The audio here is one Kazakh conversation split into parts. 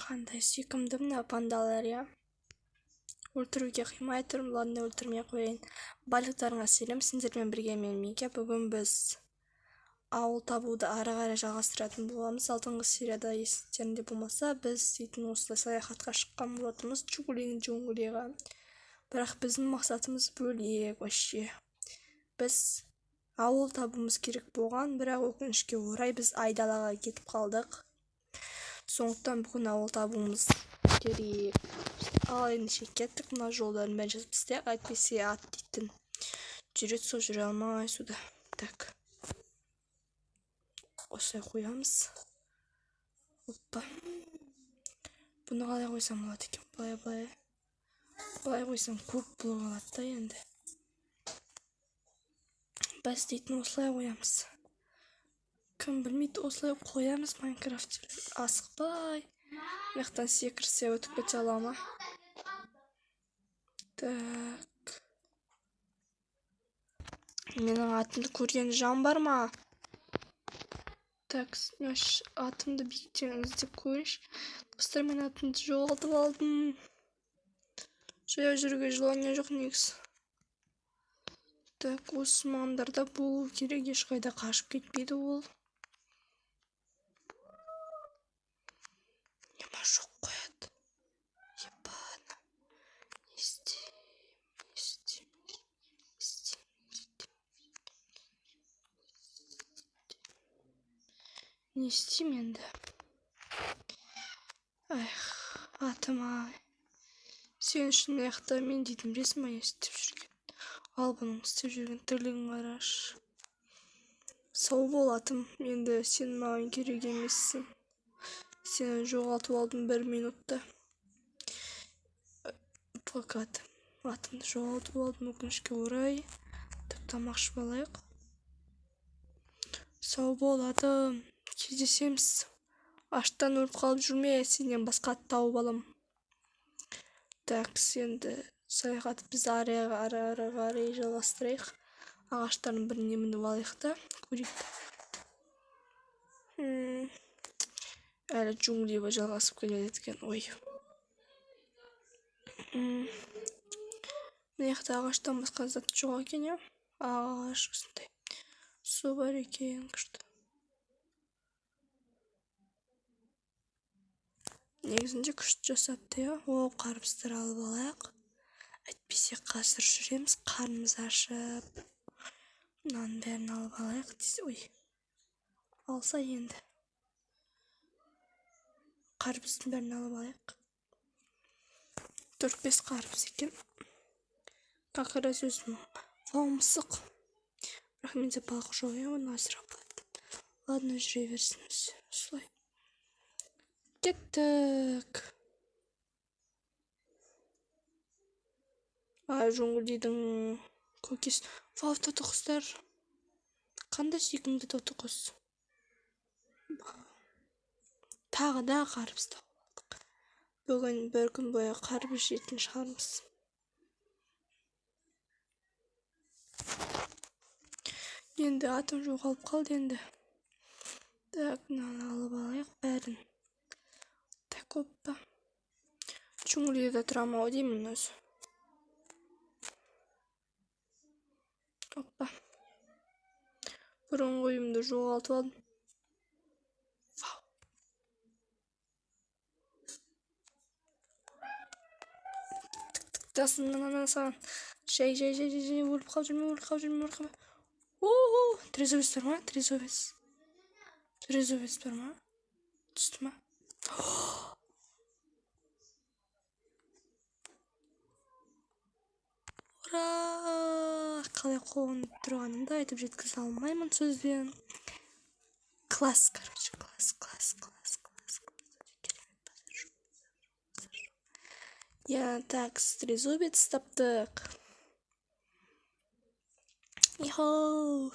Қандай сүйкімді мына пандалар, иә. Өлтіруге қимай тұрмын, ладно, өлтірмей қояйын. Барлықтарыңа сәлем, сендермен бірге мен Мике. Бүгін біз ауыл табуды ары қарай жалғастыратын боламыз. Алдыңғы серияда естеріңде болмаса, біз дейтін осылай саяхатқа шыққан болатынбыз джунглиға. Бірақ біздің мақсатымыз бөлек вообще. Біз ауыл табуымыз керек болған, бірақ өкінішке орай біз айдалаға кетіп қалдық. Сондықтан бүгін ауыл табуымыз керек. Ал ендеше кеттік, мына жолдардың бәрін жазып тастайық, әйтпесе ат дейтін жүреді, сол жүре алмай суда. Так. Осылай қоямыз. Оппа. Бұны қалай қойсам болады екен? Былай қойсам көп болады да енді. Біз дейтін осылай қоямыз. Кім білмейді, осылай қоямыз Майнкрафт. Асықпай. Мектан секірсе өтіп кете алама. Так. Менің атымды көрген жан бар ма? Так, атымды биіктен іздеп көрейінші. Достар, мен атымды жоғалтып алдым. Жаяу жүруге желание жоқ негізі. Так, осы маңдарда болу керек, ешқайда қашып кетпейді ол. Нема жоқ қояды. Ебана. Не істейм енді? Атым-ай. Сен үшін маяқта мен дейтін білесің ма істеп жүрген? Ал бұның істеп жүрген тірлігін қарашы. Сау бол атым, енді сен маған керек емессің. Сені жоғалтып алдым 1 минутта. Плакат. Атымды жоғалтып алдым өкінішке орай. Так, тамақ ішіп алайық. Сау бол атым, кездесеміз. Аштан өліп қалып жүрме, сенен басқа ат тауып алам. Так, енді саяхат біз ары қарай жалғастырайық. Ағаштардың біріне мініп алайық та, көрейік. Әлі джунглиге жалғасып келеді екен, ой. Мына жақта ағаштан басқа зат жоқ екен, иә? Ағаш осындай. Су бар екен, күшті. Негізінде күшті жасапты, иә? О, қарбыздар алып алайық. Әйтпесе қазір жүреміз, қарнымыз ашып. Мынаның бәрін алып алайық. Ой. Алса енді. Қарбыздың бәрін алып алайық. 4-5 қарбыз екен. Қақырас өзім. Вау, мысық. Бірақ менде балық жоқ, иә, оны асырап болады. Ладно, жүре берсін. Осылай. Кеттік. Джунглидің көкесі. Вау, тоты құстар. Қандай сүйкімді тоты құс. Тағы да қарбыз тауып. Бүгін 1 күн бойы қарбыз жейтін шығармыз. Енді атым жоғалып қалды енді. Так, мынаны алып алайық бәрін. Так, оппа. Джунглида тұрамау деймін өзі. Оппа. Бұрын ойымды жоғалтып алдым. Вау. Тасынан саған. Жай, өліп қалып жүрме. Ооо, трезовец бар ма? Трезовец бар ма? Түсті ма? Ура! Қалай қуанып тұрғанымды айтып жеткізе алмаймын сөзбен. Класс, короче, класс. Я так, трезубец таптық. Йоу!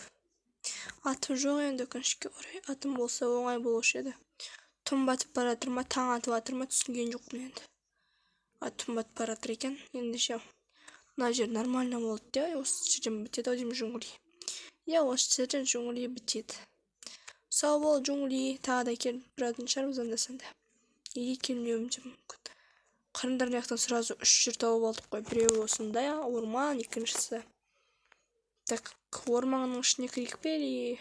Атым жоқ енді өкінішке орай. Атым болса оңай болушы еді. Түн батып бара тұр ма, таң атып жатыр ма, түсінген жоқпын енді. Атым батып бара жатыр екен. Ендеше мына жер нормально болды, иә? Осы жерден бітеді ау деймін джунгли. Иә, осы жерден джунгли бітеді. Сау бол, джунгли. Тағы да келіп тұратын шығармыз анда-санда. неге келмеуім де мүмкін. Қарындар жақтан сразу 3 жер тауып алдық қой. Біреуі осындай орман, екіншісі. Так, орманның ішіне кірейік пе, или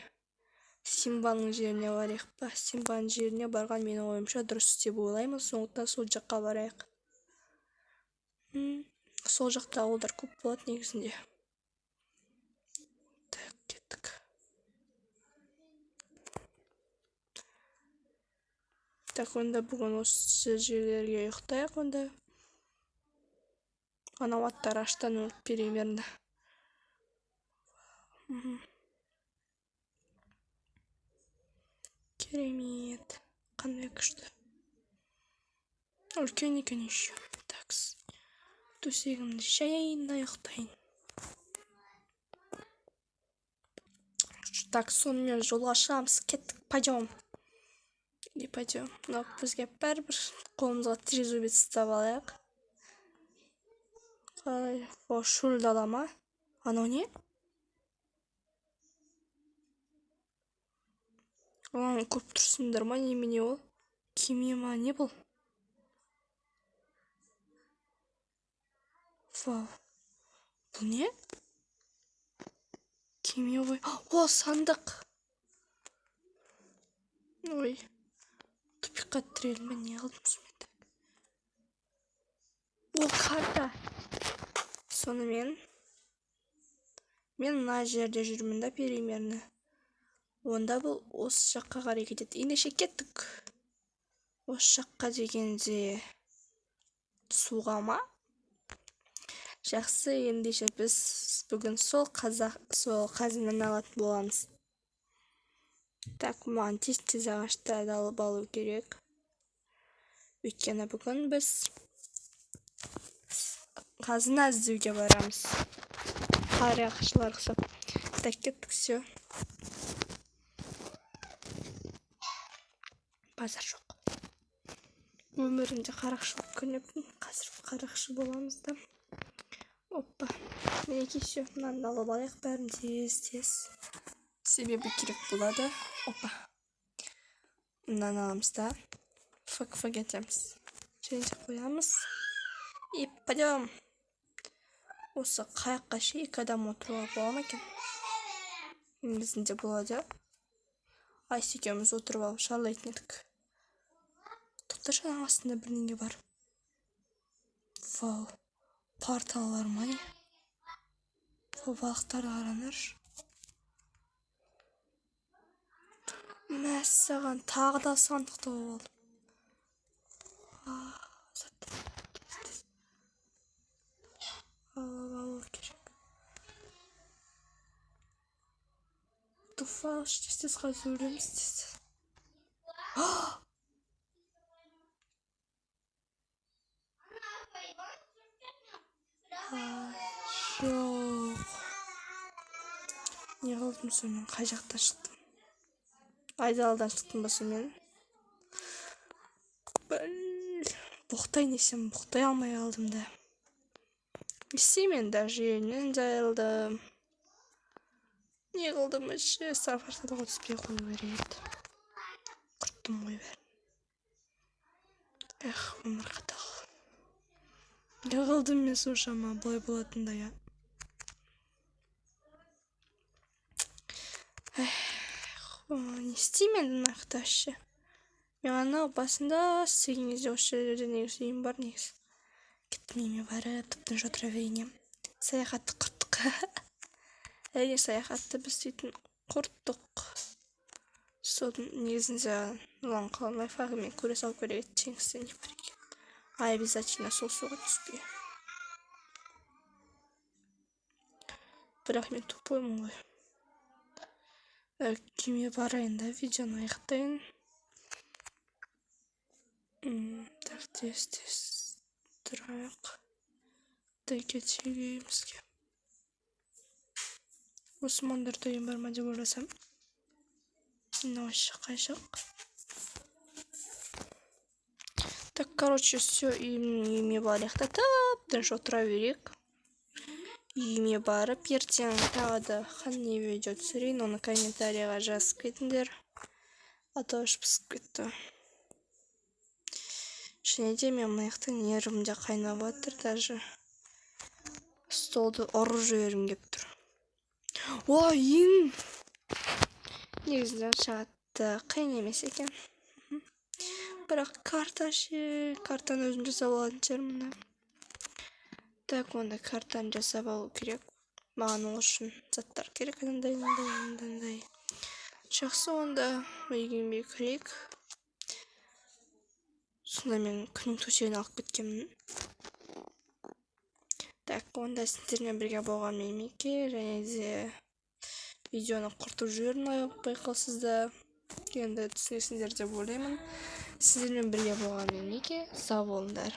Симбаның жеріне барайық па? Симбаның жеріне барған менің ойымша дұрыс деп ойлаймын. Сондықтан сол жаққа барайық. Сол жақта ауылдар көп болады негізінде. Так, кеттік. Так, онда бүгін осы жерлерге ұйықтайық онда. Анау аттар аштан өліп примерно. Керемет. Қандай күшті. Үлкен екен еще. Такс. Төсегімді жайын да ұйықтайын. Так, сонымен жолға шығамыз. Кеттік, пойдем. Или пойдем. Но бізге бәрібір қолымызға трезубец ұстап алайық. О, шөл дала ма? Анау не? Көріп тұрсыңдар ма, немене ол? Кеме ма, не бұл? Вау. Бұл не? Кеме ғой. О, сандық. Ой. Тупикқа тірелім бе, не қылдым сұмет? О, карта. Сонымен мен мына жерде жүрмін да примерно. Онда бұл осы жаққа қарай кетеді. Ендеше кеттік. Осы жаққа дегенде суға ма? Жақсы, ендеше біз бүгін сол қазынаны алатын боламыз. Так, маған тез ағаштарды алып алу керек. Өйткені бүгін біз қазына іздеуге барамыз. Қарақшылар ұқсап. Так, кеттік, все. Базар жоқ. Өмірімде қарақшылық көрмеппін. Қазір қарақшы боламыз да. Оппа. Мінекей все. Мынаны алып алайық бәрін тез. Себебі керек болады. Оппа. Мынаны аламыз да. Фак етеміз. Және қоямыз. И пойдем. Осы қайыққа екі адам отыруға бола ма екен? Негізінде болады. Айс екеуміз отырып алып шарлайтын едік. Тоқташы, астында бірнеңе бар. Вау. Порталдар ма не? Вау, балықтарды қараңдаршы. Мәссаған, тағы да сандық тауып алдым. Алу керек. Туфа, тез қазір өлеміз тез. Жоқ. Не қылдым сонымен, қай жақтан шықтым? Айдалдан шықтым ба сонымен? Бұқтай несем, бұқтай алмай қалдым да. Істеймен даже елінен жайылдым. Не қылдым үші, сафарсадаға түспей қой береді. Құрттым қой бәрін. Өмір қатал. Не қылдым мен соншама, бұлай болатында я. Не істеймен нақты әші. Мен анау басында істеген кезде осы жерде негізі үйім бар негізі. Кетмейме барып, тіптен жотыра берейін. Саяхатты құрттық. Әне саяхатты біз дейтін құрттық. Соның негізінде ұлан қалын лайфхагымен көре салып көрек теңістен деп бірген. Обязательно сол суға түспей. Бірақ мен тупоймын ғой. Кеме барайын да, видеоны аяқтайын. Так, тез тұрайық. Дәйке тегеймізге. Осы маңдарда үйім бар ма деп ойласам. Наушы қайшақ. Так, короче, все, үйіме барайық та тіптен отыра берейік. Үйіме барып, ертең тағы да қандай видео түсірейін, оны комментарияға жазып кетіңдер. А то уж пісіп кетті. Және де мен мына жақтан нервімде қайнап жатыр, даже столды ұрып жібергім келіп тұр. Ең негізінен шатты қиын емес екен. Бірақ картаны өзім жасап алатын шығармын. Так, онда картаны жасап алу керек. Маған ол үшін заттар керек. Андай. Жақсы, онда үйге кірейік. Сонда мен күннің төсегін алып кеткенмін. Так, онда сіздермен бірге болған Меймеке, және де видеоны құртып жібердім, байқаусызда. Енді түсінесіңдер деп ойлаймын. Сіздермен бірге болған Меймеке, сау болыңдар.